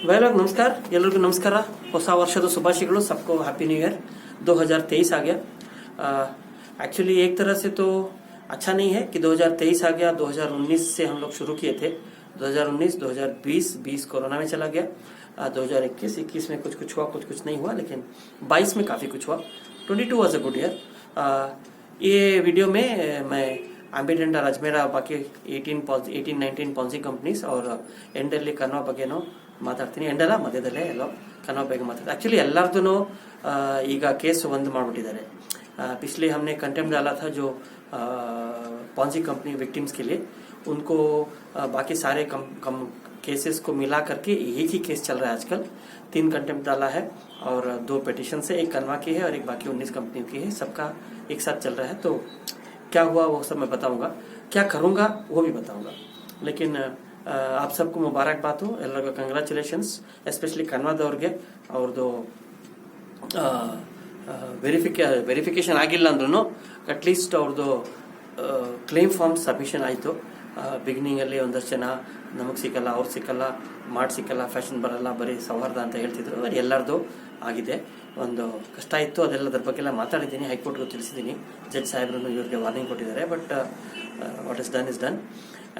लोग नमस्कार एल्रिಗೂ नमस्कार ಹೊಸ ವರ್ಷದ ಶುಭಾಶಯಗಳು सबको हैप्पी न्यू ईयर 2023 आ गया। एक्चुअली एक तरह से तो अच्छा नहीं है कि 2023 आ गया। 2019 से हम लोग शुरू किए थे, 2019 2020 20 कोरोना में चला गया। 2021 21 में कुछ हुआ, कुछ नहीं हुआ, लेकिन 22 में काफी कुछ हुआ। 22 वाज अ गुड ईयर। ये वीडियो में मैं एम्बिडेंट अजमेरा बाकी 18-19 पॉन्सी कंपनीಸ್ और ಎಂಡಲ್ಲಿ ಕನ್ನಡ ಬಗ್ಗೆನೋ ಮಾತಾಡ್ತೀನಿ। ಎಂಡಲ್ಲ ಮಧ್ಯದಲ್ಲೇ ಎಲ್ಲೋ ಕನ್ನಡ ಬಗ್ಗೆ ಮಾತಾಡ್ತೀನಿ। एक्चुअली ಎಲ್ಲರದೂ ಈಗ ಕೇಸ್ ಒಂದು ಮಾಡಿಬಿಟ್ಟಿದ್ದಾರೆ। पिछले हमने कंटेम्प्ट डाला था जो पॉन्सी कंपनी विक्टिम्स के लिए, उनको बाकी सारे केसेस को मिला करके एक ही केस चल रहा है आजकल। 3 कंटेम्प्ट डाला है और 2 पिटिशन से, एक कनवा की है और एक बाकी 19 कंपनियों की है। सबका एक साथ चल रहा है। तो क्या हुआ वो सब मैं बताऊंगा, क्या करूंगा वो भी बताऊंगा। लेकिन आप सबको मुबारकबाद हो, ಎಲ್ಲರಿಗೂ ಕಂಗ್ರಾಚುಲೇಷನ್ಸ್, ಎಸ್ಪೆಷಲಿ ಕನ್ನಡದವ್ರಿಗೆ ಅವ್ರದ್ದು ವೆರಿಫಿಕೇಶನ್ ಆಗಿಲ್ಲ ಅಂದ್ರೂ ಅಟ್ಲೀಸ್ಟ್ ಅವ್ರದ್ದು ಕ್ಲೇಮ್ ಫಾರ್ಮ್ ಸಬ್ಮಿಷನ್ ಆಯಿತು। ಬಿಗಿನಿಂಗಲ್ಲಿ ಒಂದಷ್ಟು ಜನ ನಮಗೆ ಸಿಕ್ಕಲ್ಲ, ಅವ್ರು ಸಿಕ್ಕಲ್ಲ, ಸಿಕ್ಕಲ್ಲ, ಫ್ಯಾಷನ್ ಬರಲ್ಲ, ಬರೀ ಸೌಹಾರ್ದ ಅಂತ ಹೇಳ್ತಿದ್ರು। ಅದು ಎಲ್ಲರದು ಆಗಿದೆ। ಒಂದು ಕಷ್ಟ ಇತ್ತು, ಅದೆಲ್ಲದ್ರ ಬಗ್ಗೆಲ್ಲ ಮಾತಾಡಿದ್ದೀನಿ, ಹೈಕೋರ್ಟ್ಗೂ ತಿಳಿಸಿದ್ದೀನಿ। ಜಡ್ಜ್ ಸಾಹೇಬ್ರು ಇವ್ರಿಗೆ ವಾರ್ನಿಂಗ್ ಕೊಟ್ಟಿದ್ದಾರೆ। But what is done is done.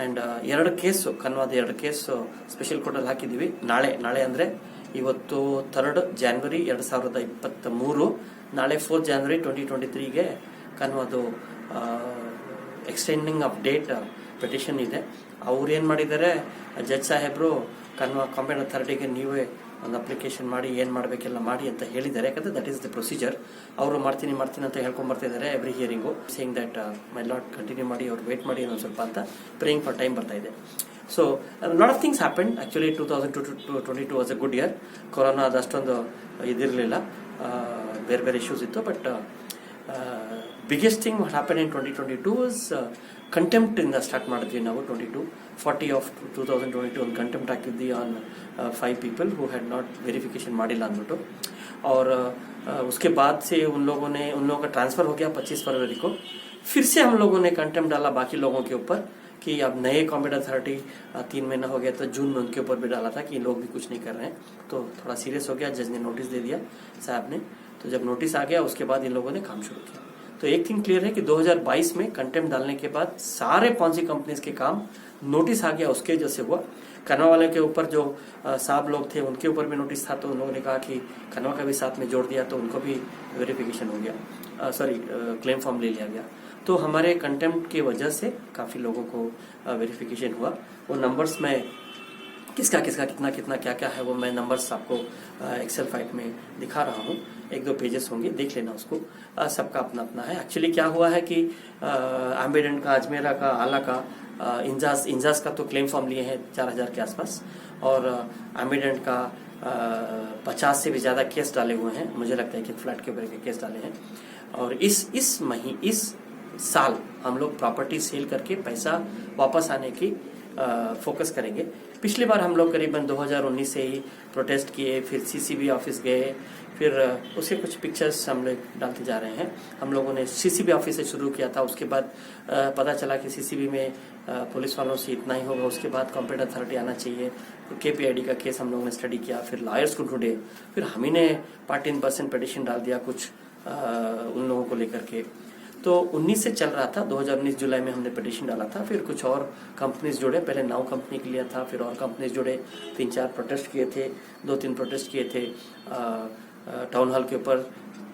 And 2 case ಕನ್ವಾದ 2 ಕೇಸು ಸ್ಪೆಷಲ್ ಕೋರ್ಟಲ್ಲಿ ಹಾಕಿದ್ದೀವಿ। ನಾಳೆ ಅಂದರೆ ಇವತ್ತು 3 ಜನವರಿ 2023, ನಾಳೆ 4 ಜನವರಿ 2023ಗೆ ಕನ್ವಾದು ಎಕ್ಸ್ಟೆಂಡಿಂಗ್ ಆಫ್ ಡೇಟ್ ಪಿಟಿಷನ್ ಇದೆ। ಅವ್ರು ಏನು ಮಾಡಿದ್ದಾರೆ, ಜಡ್ಜ್ ಸಾಹೇಬರು ಕನ್ವಾ ಕಾಂಪೆಂಟ್ ಅಥಾರಿಟಿಗೆ ನೀವೇ ಒಂದು ಅಪ್ಲಿಕೇಶನ್ ಮಾಡಿ ಏನು ಮಾಡಬೇಕೆಲ್ಲ ಮಾಡಿ ಅಂತ ಹೇಳಿದ್ದಾರೆ। ಯಾಕಂದರೆ ದಟ್ ಈಸ್ ದ ಪ್ರೊಸೀಜರ್। ಅವರು ಮಾಡ್ತೀನಿ ಅಂತ ಹೇಳ್ಕೊಂಡು ಬರ್ತಿದ್ದಾರೆ every hearing, saying that my lot continue ಮಾಡಿ, ಅವ್ರು ವೇಟ್ ಮಾಡಿ ಇನ್ನೊಂದು ಸ್ವಲ್ಪ ಅಂತ ಪ್ರೇಯಿಂಗ್ ಫಾರ್ ಟೈಮ್ ಬರ್ತಾ ಇದೆ। So lot of things happen actually. 2022 was a good year. Corona ಅದಷ್ಟೊಂದು ಇದಿರಲಿಲ್ಲ, ಬೇರೆ ಇಶ್ಯೂಸ್ ಇತ್ತು। But biggest thing what happen in 2022 was contempt ಇಂದ ಸ್ಟಾರ್ಟ್ ಮಾಡಿದ್ವಿ ನಾವು। 40 ಆಫ್ 2022 ಒಂದು ಕಂಟೆಂಪ್ಟ್ ಹಾಕಿದ್ವಿ on 5 people who had not verification ಮಾಡಿಲ್ಲ ಅಂದ್ಬಿಟ್ಟು। और उसके बाद से उन लोगों का ट्रांसफर हो गया 25 फरवरी को। फिर से हम लोगों ने कंटेम्प्ट डाला बाकी लोगों के ऊपर कि अब नए कॉम्पिटेंट अथॉरिटी 3 महीना हो गया, तो जून में उनके ऊपर भी डाला था कि लोग भी कुछ नहीं कर रहे हैं। तो थोड़ा सीरियस हो गया, जज ने नोटिस दे दिया साहब ने। तो जब नोटिस आ गया उसके बाद इन लोगों ने काम शुरू किया। तो एक थिंग क्लियर है कि 2022 में कंटेम्प्ट डालने के बाद सारे पॉन्सी कंपनीज के काम नोटिस आ गया उसके वजह से हुआ। कनवा वाले के ऊपर जो साहब लोग थे उनके ऊपर भी नोटिस था, तो उन लोगों ने कहा कि कनवा का भी साथ में जोड़ दिया, तो उनको भी वेरिफिकेशन हो गया, क्लेम फॉर्म ले लिया गया। तो हमारे कंटेम्प्ट की वजह से काफ़ी लोगों को वेरिफिकेशन हुआ। वो नंबर्स में किसका कितना क्या है वो मैं नंबर्स आपको एक्सेल फाइल में दिखा रहा हूँ। 1-2 पेजेस होंगे, देख लेना उसको। सबका अपना है। एक्चुअली क्या हुआ है कि एम्बिडेंट का, अजमेरा का, आला का, इंजाज का तो क्लेम फॉर्म लिए हैं 4000 के आसपास, और एम्बिडेंट का 50 से भी ज़्यादा केस डाले हुए हैं। मुझे लगता है कि फ्लैट के ऊपर के केस डाले हैं। और इस साल हम लोग प्रॉपर्टी सेल करके पैसा वापस आने की फोकस करेंगे। पिछली बार हम लोग करीबन 2019 से ही प्रोटेस्ट किए, फिर सीसीबी ऑफिस गए, फिर उसके कुछ पिक्चर्स हम लोग डालते जा रहे हैं। हम लोगों ने सीसीबी ऑफिस से शुरू किया था, उसके बाद पता चला कि सीसीबी में पुलिस वालों से इतना ही होगा, उसके बाद कॉम्पिटेंट अथॉरिटी आना चाहिए। KPID का केस हम लोगों ने स्टडी किया, फिर लॉयर्स को ढूंढे, फिर हम ही ने 13% पिटिशन डाल दिया कुछ उन लोगों को लेकर के। तो 19 से चल रहा था, 2019 जुलाई में हमने पिटिशन डाला था। फिर कुछ और कंपनीज जुड़े, पहले 9 कंपनी के लिए था, फिर और कंपनीज जुड़े, 3-4 प्रोटेस्ट किए थे, 2-3 प्रोटेस्ट किए थे। टाउन हॉल के ऊपर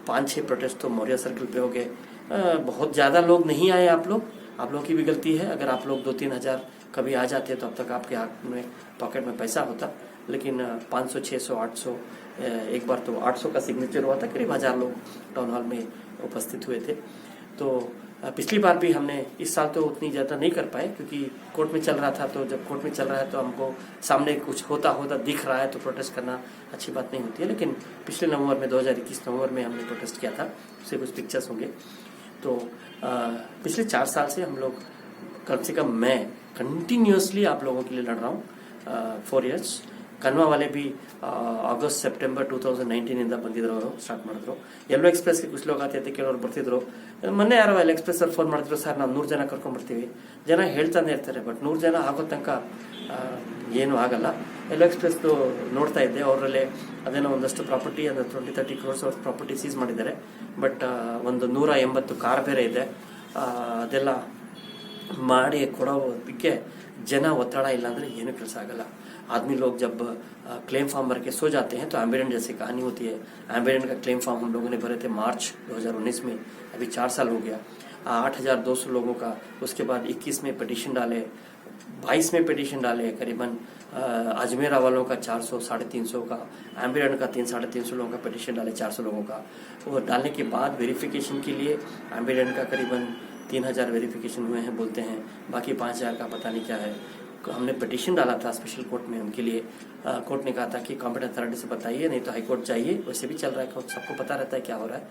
5-6 प्रोटेस्ट तो मौर्य सर्कल पे हो गए। बहुत ज़्यादा लोग नहीं आए। आप लोग की भी गलती है। अगर आप लोग 2-3 हज़ार कभी आ जाते तो अब तक आपके हाथ में पॉकेट में पैसा होता। लेकिन 500, 600, 800, एक बार तो 800 का सिग्नेचर हुआ था, करीब 1000 लोग टाउन हॉल में उपस्थित हुए थे। तो पिछली बार भी हमने, इस साल तो उतनी ज़्यादा नहीं कर पाए क्योंकि कोर्ट में चल रहा था। तो जब कोर्ट में चल रहा है तो हमको सामने कुछ होता दिख रहा है तो प्रोटेस्ट करना अच्छी बात नहीं होती है। लेकिन पिछले नवंबर में 2021 नवंबर में हमने प्रोटेस्ट किया था, उससे कुछ पिक्चर्स होंगे। तो पिछले 4 साल से हम लोग, कम से कम मैं कंटिन्यूसली आप लोगों के लिए लड़ रहा हूँ। 4 years ಕನ್ವಾ वाले भी ಆಗಸ್ಟ್ ಸೆಪ್ಟೆಂಬರ್ 2019 ಇಂದ ಬಂದಿದ್ರು, ಅವರು ಸ್ಟಾರ್ಟ್ ಮಾಡಿದ್ರು। ಎಲ್ಲೋ ಎಕ್ಸ್ಪ್ರೆಸ್ಗೆ ಕುछ लोग ಆತೆ ಕೆಲವರು ಬರ್ತಿದ್ರು। ಮೊನ್ನೆ ಯಾರೋ ಎಲ್ಲ ಎಕ್ಸ್ಪ್ರೆಸ್ ಅವ್ರು ಫೋನ್ ಮಾಡಿದ್ರು, ಸರ್ ನಾವು 100 ಜನ ಕರ್ಕೊಂಡ್ಬರ್ತೀವಿ। ಜನ ಹೇಳ್ತಾನೆ ಇರ್ತಾರೆ, ಬಟ್ 100 ಜನ ಆಗೋ ತನಕ ಏನೂ ಆಗಲ್ಲ। ಎಲ್ಲೋ ಎಕ್ಸ್ಪ್ರೆಸ್ದು ನೋಡ್ತಾ ಇದ್ದೆ, ಅವರಲ್ಲೇ ಅದೇನೋ ಒಂದಷ್ಟು ಪ್ರಾಪರ್ಟಿ ಅಂದರೆ 20-30 crores ಅವ್ರ ಪ್ರಾಪರ್ಟಿ ಸೀಸ್ ಮಾಡಿದ್ದಾರೆ. ಬಟ್ ಒಂದು 180 ಕಾರ್ ಬೇರೆ ಇದೆ. ಅದೆಲ್ಲ ಮಾಡಿ ಕೊಡೋದಕ್ಕೆ ಜನ ಒತ್ತಡ ಇಲ್ಲ ಅಂದರೆ ಏನೂ ಕೆಲಸ ಆಗಲ್ಲ. आदमी लोग जब क्लेम फॉर्म भर के सो जाते हैं तो एम्बेडेंट जैसी कहानी होती है. एम्बेडेंट का क्लेम फॉर्म हम लोगों ने भरे थे मार्च 2019 में, अभी 4 साल हो गया. 8,200 लोगों का, उसके बाद 21 में पिटीशन डाले, 22 में पिटीशन डाले, करीबन अजमेरा वालों का 400-350 का, एम्बेडेंट का 300-350 लोगों का पिटीशन डाले, 400 लोगों का. वो डालने के बाद वेरिफिकेशन के लिए एम्बेडेंट का करीबन 3,000 वेरिफिकेशन हुए हैं बोलते हैं, बाकी 5,000 का पता नहीं क्या है. हमने पिटीशन डाला था स्पेशल कोर्ट में उनके लिए. कोर्ट ने कहा था कि कॉम्पिटेंट अथॉरिटी से बताइए, नहीं तो हाई कोर्ट चाहिए. वैसे भी चल रहा है, सबको पता रहता है क्या हो रहा है.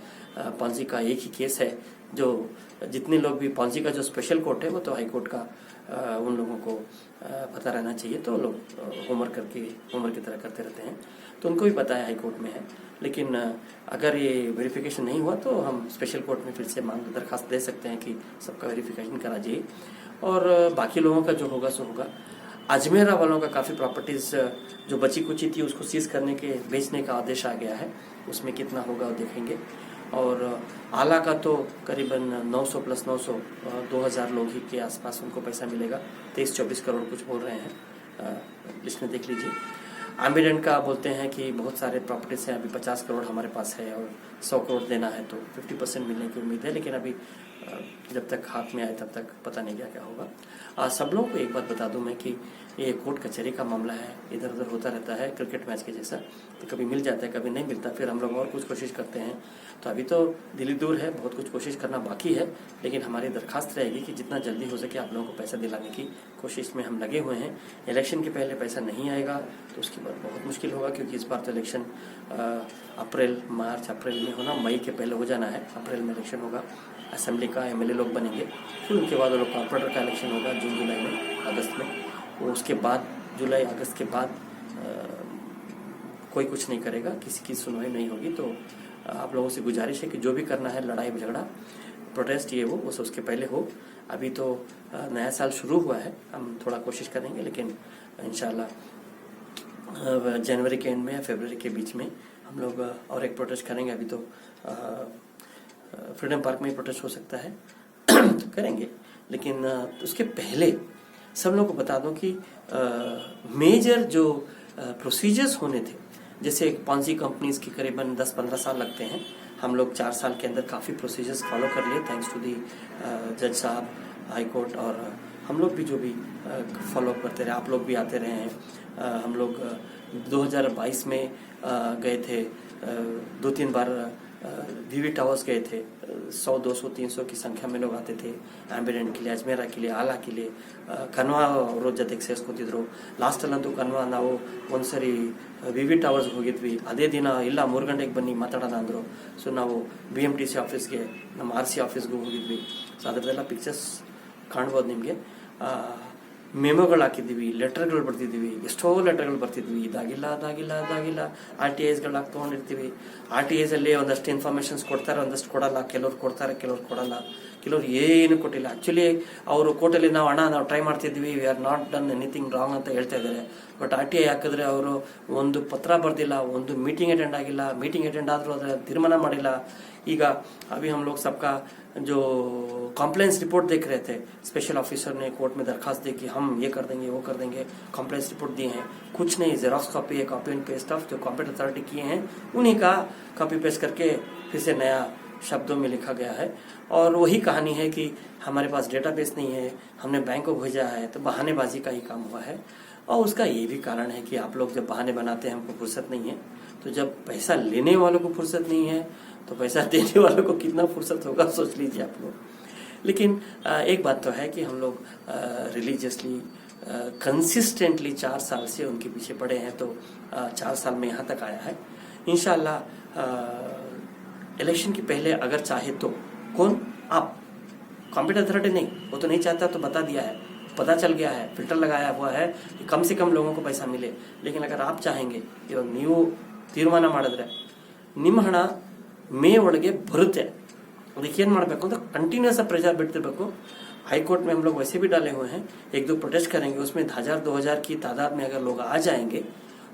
पॉन्जी का एक ही केस है, जो जितने लोग भी पॉन्जी का जो स्पेशल कोर्ट है वो तो हाई कोर्ट का उन लोगों को पता रहना चाहिए. तो लोग होमवर्क की तरह करते रहते हैं, तो उनको भी पता है हाई कोर्ट में है. लेकिन अगर ये वेरिफिकेशन नहीं हुआ तो हम स्पेशल कोर्ट में फिर से दरखास्त दे सकते हैं कि सबका वेरिफिकेशन करा जाइए, और बाकी लोगों का जो होगा सो होगा. अजमेरा वालों का काफ़ी प्रॉपर्टीज़ जो बची कुची थी उसको सीज करने के बेचने का आदेश आ गया है, उसमें कितना होगा वो देखेंगे. और आला का तो करीबन 900 + 900 2,000 लोग ही के आसपास उनको पैसा मिलेगा. 23-24 करोड़ कुछ बोल रहे हैं, लिस्ट में देख लीजिए. एम्बेडेंट का बोलते हैं कि बहुत सारे प्रॉपर्टीज हैं, अभी 50 करोड़ हमारे पास है और 100 करोड़ देना है, तो 50% मिलने की उम्मीद है. लेकिन अभी जब तक हाथ में आए तब तक पता नहीं क्या होगा. सब लोगों को एक बात बता दूं मैं कि ये कोर्ट कचहरी का मामला है, इधर उधर होता रहता है क्रिकेट मैच के जैसा. तो कभी मिल जाता है, कभी नहीं मिलता, फिर हम लोग और कुछ कोशिश करते हैं. तो अभी तो दिल्ली दूर है, बहुत कुछ कोशिश करना बाकी है. लेकिन हमारी दरखास्त रहेगी कि जितना जल्दी हो सके आप लोगों को पैसा दिलाने की कोशिश में हम लगे हुए हैं. इलेक्शन के पहले पैसा नहीं आएगा तो उसके बाद बहुत मुश्किल होगा, क्योंकि इस बार तो इलेक्शन अप्रैल में होना, मई के पहले हो जाना है. अप्रैल में इलेक्शन होगा, असेंबली का MLA लोग बनेंगे, फिर उनके बाद वो लोग कॉर्पोरेटर का इलेक्शन होगा जून-जुलाई में, अगस्त में. वो उसके बाद जुलाई-अगस्त के बाद कोई कुछ नहीं करेगा, किसी की सुनवाई नहीं होगी. तो आप लोगों से गुजारिश है कि जो भी करना है, लड़ाई झगड़ा, प्रोटेस्ट, ये वो उसके पहले हो. अभी तो नया साल शुरू हुआ है, हम थोड़ा कोशिश करेंगे, लेकिन इंशाल्लाह जनवरी के एंड में या फरवरी के बीच में हम लोग और एक प्रोटेस्ट करेंगे. अभी तो फ्रीडम पार्क में ही प्रोटेस्ट हो सकता है तो करेंगे. लेकिन उसके पहले सब लोगों को बता दूं कि मेजर जो प्रोसीजर्स होने थे, जैसे पॉन्जी कंपनीज की करीबन 10-15 साल लगते हैं, हम लोग 4 साल के अंदर काफ़ी प्रोसीजर्स फॉलो कर लिए, थैंक्स टू दी जज साहब, हाई कोर्ट, और हम लोग भी जो भी फॉलो करते रहे, आप लोग भी आते रहे हैं. हम लोग 2022 में गए थे, 2-3 बार वीवी टावर्स गए थे. 100, 200, 300 की संख्या में लोग आते थे एम्बेडेंट के लिए, अजमेरा के लिए, आला के लिए. ಕನ್ವಾ ಅವರು ಜೊತೆಗೆ ಸೇರಿಸ್ಕೊತಿದ್ರು. ಲಾಸ್ಟಲ್ಲಂತೂ ಕನ್ವಾ ನಾವು ಒಂದ್ಸರಿ ವಿ ಟವರ್ಸ್ ಹೋಗಿದ್ವಿ. ಅದೇ ದಿನ ಇಲ್ಲ 3 ಗಂಟೆಗೆ ಬನ್ನಿ ಮಾತಾಡೋಣ ಅಂದರು. ಸೊ ನಾವು BMTC ಆಫೀಸ್ಗೆ, ನಮ್ಮ RC ಆಫೀಸ್ಗೂ ಹೋಗಿದ್ವಿ. ಸೊ ಅದರದೆಲ್ಲ ಪಿಕ್ಚರ್ಸ್ ಕಾಣ್ಬೋದು ನಿಮಗೆ. ಮೆಮೊಗಳು ಹಾಕಿದ್ದೀವಿ, ಲೆಟರ್ಗಳು ಬರ್ತಿದ್ದೀವಿ, ಎಷ್ಟೋ ಲೆಟರ್ಗಳು ಬರ್ತಿದ್ವಿ, ಇದಾಗಿಲ್ಲ RTIsಗಳು ಹಾಕಿ ತೊಗೊಂಡಿರ್ತೀವಿ. RTIsಲ್ಲಿ ಒಂದಷ್ಟು ಇನ್ಫಾರ್ಮೇಷನ್ಸ್ ಕೊಡ್ತಾರೆ, ಒಂದಷ್ಟು ಕೊಡಲ್ಲ, ಕೆಲವ್ರು ಕೊಡ್ತಾರೆ, ಕೆಲವ್ರು ಕೊಡಲ್ಲ, ಕೆಲವ್ರು ಏನು ಕೊಟ್ಟಿಲ್ಲ. ಆ್ಯಕ್ಚುಲಿ ಅವರು ಕೋರ್ಟಲ್ಲಿ ನಾವು ಟ್ರೈ ಮಾಡ್ತಿದ್ವಿ, we are not done anything wrong ಅಂತ ಹೇಳ್ತಾ ಇದ್ದಾರೆ. ಬಟ್ RTI ಹಾಕಿದ್ರೆ ಅವರು ಒಂದು ಪತ್ರ ಬರ್ದಿಲ್ಲ, ಒಂದು ಮೀಟಿಂಗ್ ಅಟೆಂಡ್ ಆಗಿಲ್ಲ, ಮೀಟಿಂಗ್ ಅಟೆಂಡ್ ಆದರೂ ಅದರ ತೀರ್ಮಾನ ಮಾಡಿಲ್ಲ. ಈಗ अभी हम लोग सबका जो कॉम्प्लेंस रिपोर्ट देख रहे थे, स्पेशल ऑफिसर ने कोर्ट में दरखास्त दी कि हम ये कर देंगे, वो कर देंगे, कॉम्प्लेंस रिपोर्ट दिए हैं, कुछ नहीं, जेरोक्स कॉपी है, कॉपी एंड पेस्ट ऑफ जो कॉम्पिटेंट अथॉरिटी किए हैं उन्हीं का कॉपी पेस्ट करके फिर से नया शब्दों में लिखा गया है. और वही कहानी है कि हमारे पास डेटाबेस नहीं है, हमने बैंक को भेजा है, तो बहानेबाजी का ही काम हुआ है. और उसका ये भी कारण है कि आप लोग जब बहाने बनाते हैं, हमको फुर्सत नहीं है, तो जब पैसा लेने वालों को फुर्सत नहीं है तो पैसा देने वालों को कितना फुर्सत होगा सोच लीजिए आप लोग. लेकिन एक बात तो है कि हम लोग रिलीजियसली कंसिस्टेंटली 4 साल से उनके पीछे पड़े हैं, तो 4 साल में यहाँ तक आया है. इंशाल्लाह इलेक्शन के पहले अगर चाहे तो, कौन? आप, कॉम्पिटेंट अथॉरिटी नहीं, वो तो नहीं चाहता, तो बता दिया है, पता चल गया है, फिल्टर लगाया हुआ है कि कम से कम लोगों को पैसा मिले. लेकिन अगर आप चाहेंगे, इವಾಗ ನೀವು ತೀರ್ಮಾನ ಮಾಡಿದ್ರೆ ನಿಮ್ಮ ಹಣ ಮೇ ಒಳಗೆ ಬರುತ್ತೆ, ಅದಕ್ಕೆ ಏನು ಮಾಡಬೇಕು ಅಂತ ಕಂಟಿನ್ಯೂಸ್ ಪ್ರೆಷರ್ ಬಿಡ್ತಿರ್ಬೇಕು. हाई कोर्ट में हम लोग वैसे भी डाले हुए हैं, 1-2 प्रोटेस्ट करेंगे, उसमें 1000-2000 की तादाद में अगर लोग आ जाएंगे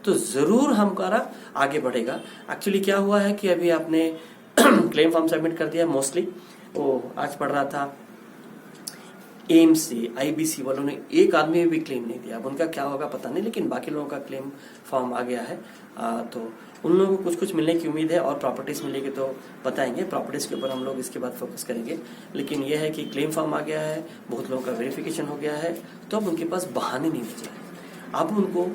तो जरूर हमारा आगे बढ़ेगा। एक्चुअली क्या हुआ है कि अभी आपने क्लेम फॉर्म सबमिट कर दिया, मोस्टली वो आज पढ़ रहा था एम्स IBC वालों ने एक आदमी भी क्लेम नहीं दिया। अब उनका क्या होगा पता नहीं, लेकिन बाकी लोगों का क्लेम फॉर्म आ गया है। तो उन लोगों को कुछ मिलने की उम्मीद है, और प्रॉपर्टीज मिलेगी तो बताएंगे, प्रॉपर्टीज के ऊपर हम लोग इसके बाद फोकस करेंगे। लेकिन यह है कि क्लेम फॉर्म आ गया है, बहुत लोगों का वेरिफिकेशन हो गया है, तो अब उनके पास बहाने नहीं बचे हैं। अब उनको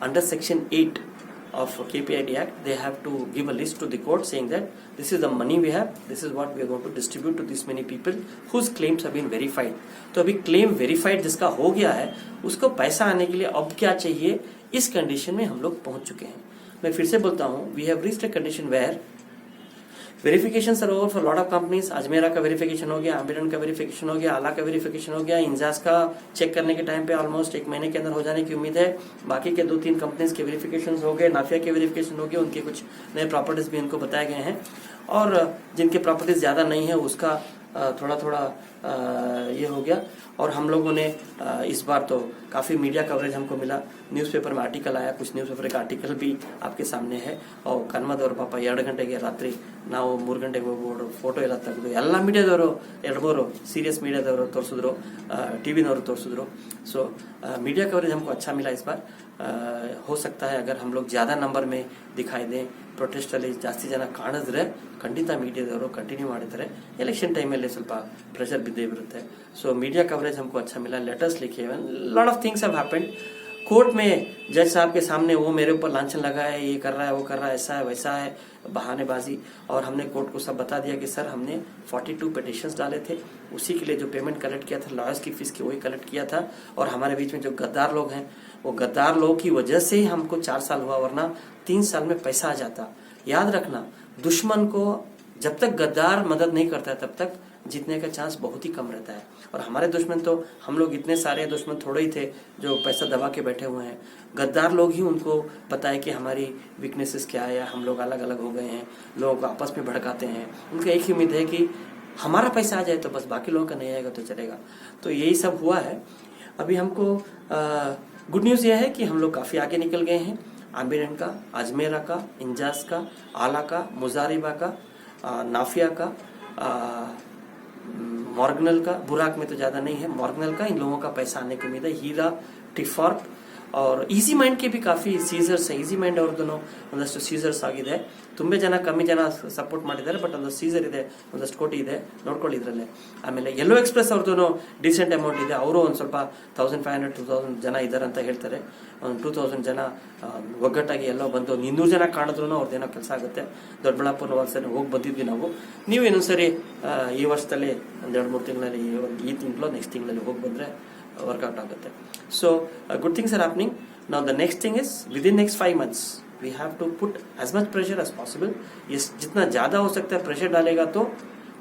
under section 8 of KPID Act, they have to give a list to the court saying that this is the money we have, this is what we are going to distribute to this many people whose claims have been verified. तो अभी claim verified जिसका हो गया है उसको पैसा आने के लिए अब क्या चाहिए, इस कंडीशन में हम लोग पहुंच चुके हैं। मैं फिर से बोलता हूं, we have reached a condition where verification are over for lot of companies. Ajmera का वेरिफिकेशन हो गया, आम्बेडन का वेरिफिकेशन हो गया, आला का वेरिफिकेशन हो गया, इंजास का चेक करने के टाइम पे ऑलमोस्ट 1 महीने के अंदर हो जाने की उम्मीद है। बाकी के 2-3 कंपनीज के वेरिफिकेशन हो गए, नाफिया के वेरिफिकेशन हो गए, उनके कुछ नए प्रॉपर्टीज भी इनको बताए गए हैं, और जिनके प्रॉपर्टीज ज्यादा नहीं है उसका थोड़ा थोड़ा ये हो गया। और हम लोगों ने इस बार तो काफ़ी मीडिया कवरेज हमको मिला, न्यूज़पेपर में आर्टिकल आया, कुछ न्यूज़पेपर का आर्टिकल भी आपके सामने है। और ಕನ್ಮದವರು ಪಾಪ 2 ಗಂಟೆಗೆ ರಾತ್ರಿ ನಾವು 3 ಗಂಟೆಗೆ ಹೋಗ್ಬಿಟ್ಟು ಫೋಟೋ ಎಲ್ಲ ತೆಗೆದು ಎಲ್ಲ ಮೀಡಿಯಾದವರು 2-3 सीरियस मीडियादವರು ತೋರಿಸಿದ್ರು, टीवी नವರು ತೋರಿಸಿದ್ರು। सो मीडिया कवरेज हमको अच्छा मिला इस बार। हो सकता है अगर हम लोग ज़्यादा नंबर में दिखाई दें, ಪ್ರೊಟೆಸ್ಟ್ ಅಲ್ಲಿ ಜಾಸ್ತಿ ಜನ ಕಾಣಿದ್ರೆ ಖಂಡಿತ ಮೀಡಿಯಾದವರು ಕಂಟಿನ್ಯೂ ಮಾಡಿದ್ದಾರೆ। ಎಲೆಕ್ಷನ್ ಟೈಮಲ್ಲಿ ಸ್ವಲ್ಪ ಪ್ರೆಷರ್ ಬಿದ್ದೇ ಬರುತ್ತೆ। सो मीडिया कवरेज हमको अच्छा मिला, लेटर्स लिखे, lot of things have happened. Court में जज साहब के सामने वो मेरे ऊपर लांछन लगा है, ये कर रहा है, वो कर रहा है, ऐसा है वैसा है, बहानेबाजी। और हमने कोर्ट को सब बता दिया कि सर हमने 42 पिटिशंस डाले थे, उसी के लिए जो पेमेंट कलेक्ट किया था लॉयर्स की फीस की वही कलेक्ट किया था। और हमारे बीच में जो गद्दार लोग हैं वो गद्दार लोग की वजह से ही हमको 4 साल हुआ, वरना 3 साल में पैसा आ जाता। याद रखना, दुश्मन को जब तक गद्दार मदद नहीं करता है तब तक जीतने का चांस बहुत ही कम रहता है। और हमारे दुश्मन तो हम लोग इतने सारे दुश्मन थोड़े ही थे जो पैसा दबा के बैठे हुए हैं। गद्दार लोग ही उनको पता है कि हमारी वीकनेसेस क्या है, या हम लोग अलग अलग हो गए हैं, लोगों को आपस में भड़काते हैं। उनका एक ही उम्मीद है कि हमारा पैसा आ जाए तो बस, बाकी लोगों का नहीं आएगा तो चलेगा। तो यही सब हुआ है। अभी हमको गुड न्यूज़ यह है कि हम लोग काफ़ी आगे निकल गए हैं। आम्बेडन का, अजमेरा का, इंजास का, आला का, मुजारिबा का, नाफिया का, मॉर्गनल का, बुराक में तो ज़्यादा नहीं है, मॉर्गनल का, इन लोगों का पैसा आने की उम्मीद है। हीरा, टिफॉर्ट और ಈಸಿ ಮೈಂಡ್ के भी काफ़ी ಸೀಸರ್ಸ್, ಈಸಿ ಮೈಂಡ್ ಅವ್ರದ್ದು ಒಂದಷ್ಟು ಸೀಸರ್ಸ್ ಆಗಿದೆ। ತುಂಬ ಜನ ಕಮ್ಮಿ ಜನ ಸಪೋರ್ಟ್ ಮಾಡಿದ್ದಾರೆ, ಬಟ್ ಒಂದು ಸೀಸರ್ ಇದೆ, ಒಂದಷ್ಟು ಕೋಟಿ ಇದೆ, ನೋಡ್ಕೊಳ್ಳಿ ಇದರಲ್ಲೇ। ಆಮೇಲೆ ಯೆಲ್ಲೋ ಎಕ್ಸ್ಪ್ರೆಸ್ ಅವ್ರದ್ದು ಡಿಸೆಂಟ್ ಅಮೌಂಟ್ ಇದೆ, ಅವರು ಒಂದು ಸ್ವಲ್ಪ 1500-2000 ಜನ ಇದ್ದಾರೆ ಅಂತ ಹೇಳ್ತಾರೆ। ಒಂದು 2000 ಜನ ಒಗ್ಗಟ್ಟಾಗಿ ಎಲ್ಲೋ ಬಂದು 200 ಜನ ಕಾಣಿದ್ರು ಅವ್ರದ್ದೇನೋ ಕೆಲಸ ಆಗುತ್ತೆ। ದೊಡ್ಡಬಳ್ಳಾಪುರ ವರ್ಷ ಹೋಗಿ ಬಂದಿದ್ವಿ ನಾವು, ನೀವು ಇನ್ನೊಂದ್ಸರಿ ಈ ವರ್ಷದಲ್ಲಿ 2-3 ತಿಂಗಳಲ್ಲಿ, ಈ ತಿಂಗಳು ನೆಕ್ಸ್ಟ್ ತಿಂಗಳಲ್ಲಿ ಹೋಗಿ ಬಂದರೆ workout आगुತ್ತೆ। So good things are happening. Now the next thing is within next 5 months we have to put as much pressure as possible. ये जितना ज़्यादा हो सकता है प्रेशर डालेगा तो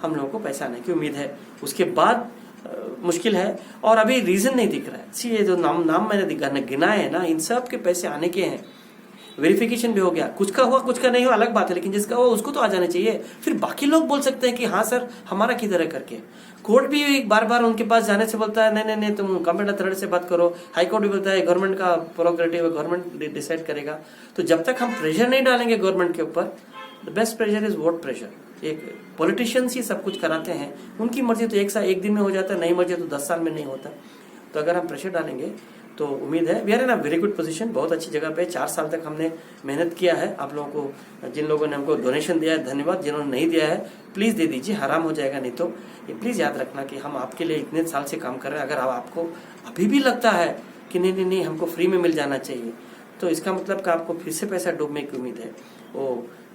हम लोगों को पैसा आने की उम्मीद है। उसके बाद मुश्किल है, और अभी रीज़न नहीं दिख रहा है। सी ये जो नाम मैंने गिना है ना, इन सब के पैसे आने के हैं। वेरिफिकेशन भी हो गया, कुछ का हुआ कुछ का नहीं हुआ अलग बात है, लेकिन जिसका हुआ उसको तो आ जाना चाहिए। फिर बाकी लोग बोल सकते हैं कि हाँ सर हमारा किधर है करके। कोर्ट भी बार बार उनके पास जाने से बोलता है नहीं नहीं तुम कंप्लेंट अथॉरिटी से बात करो। हाई कोर्ट भी बोलता है गवर्नमेंट का प्रोग्रेटिव है, गवर्नमेंट डिसाइड करेगा। तो जब तक हम प्रेशर नहीं डालेंगे गवर्नमेंट के ऊपर, the best pressure is vote pressure. एक पॉलिटिशियंस ही सब कुछ कराते हैं, उनकी मर्जी तो एक दिन में हो जाता है, नई मर्जी तो 10 साल में नहीं होता। तो अगर हम प्रेशर डालेंगे तो उम्मीद है we are in a very good position, बहुत अच्छी जगह पे। 4 साल तक हमने मेहनत किया है। आप लोगों को, जिन लोगों ने हमको डोनेशन दिया है धन्यवाद, जिन्होंने नहीं दिया है प्लीज़ दे दीजिए, हराम हो जाएगा नहीं तो। ये प्लीज़ याद रखना कि हम आपके लिए इतने साल से काम कर रहे हैं। अगर आपको अभी भी लगता है कि नहीं हमको फ्री में मिल जाना चाहिए, तो इसका मतलब कि आपको फिर से पैसा डूबने की उम्मीद है। वो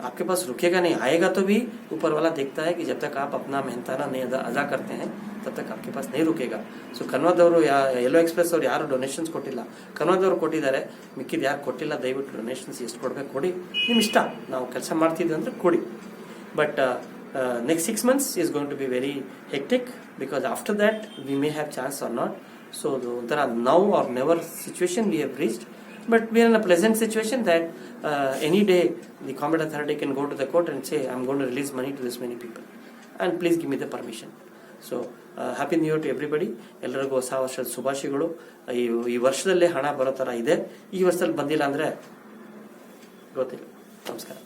आपके पास रुकेगा नहीं, आएगा तो भी ऊपर वाला देखता है कि जब तक आप अपना मेहनताना नहीं अदा करते हैं तब तक आपके पास नहीं रुकेगा। सो ಕನ್ನಡದವರು ಯೆಲ್ಲೋ ಎಕ್ಸ್ಪ್ರೆಸ್ ಅವರು ಯಾರು ಡೊನೇಷನ್ಸ್ ಕೊಟ್ಟಿಲ್ಲ, ಕನ್ನಡದವರು ಕೊಟ್ಟಿದ್ದಾರೆ, ಮಿಕ್ಕಿದ ಯಾರು ಕೊಟ್ಟಿಲ್ಲ ದಯವಿಟ್ಟು ಡೊನೇಷನ್ಸ್ ಎಷ್ಟು ಕೊಡಬೇಕು ಕೊಡಿ, ನಿಮ್ಮ ಇಷ್ಟ, ನಾವು ಕೆಲಸ ಮಾಡ್ತಿದ್ವಿ ಅಂದರೆ ಕೊಡಿ। But next 6 months is going to be very hectic, because after that we may have chance or not. So there are now or never situation we have reached, but we are in a pleasant situation that any day the competent authority can go to the court and say I'm going to release money to this many people and please give me the permission. So happy new year to everybody. ಎಲ್ಲರಿಗೂ ಹೊಸ ವರ್ಷದ ಶುಭಾಶಯಗಳು. ಈ ವರ್ಷದಲ್ಲೇ ಹಣ ಬರೋ ಥರ ಇದೆ. ಈ ವರ್ಷದಲ್ಲಿ ಬಂದಿಲ್ಲ ಅಂದರೆ ಗೊತ್ತಿಲ್ಲ. ನಮಸ್ಕಾರ.